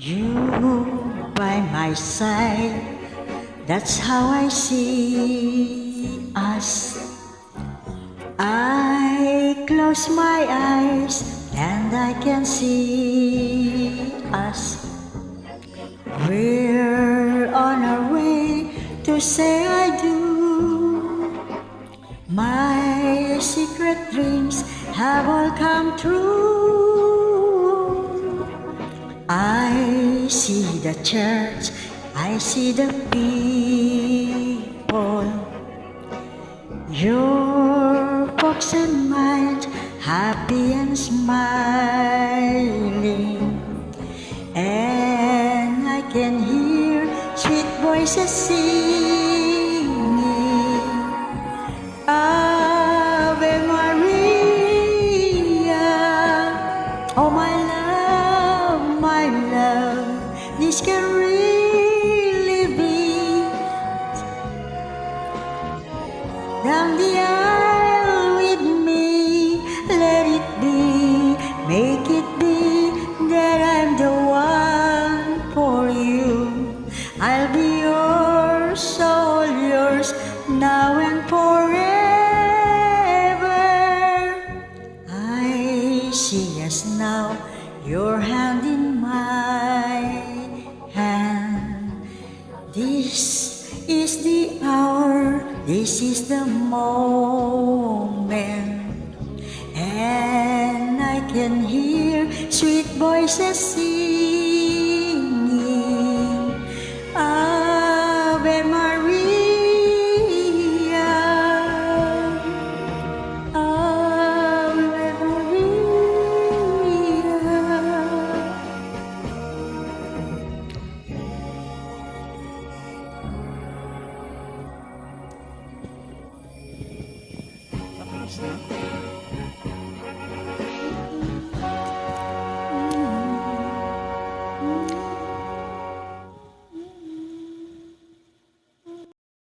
You by my side, that's how I see us. I close my eyes and I can see us. We're on our way to say I do. My secret dreams have all come true. I see the church, I see the people. Your folks and mine, happy and smiling. And I can hear sweet voices singing, Ave Maria. Oh my love, this can really be. Down the aisle with me, let it be, make it be that I'm the one for you. I'll be yours, all yours, now and forever. I see us now, your hand in my hand. This is the hour, this is the moment, and I can hear sweet voices singing, Ave Maria, Ave Maria. Tapos na.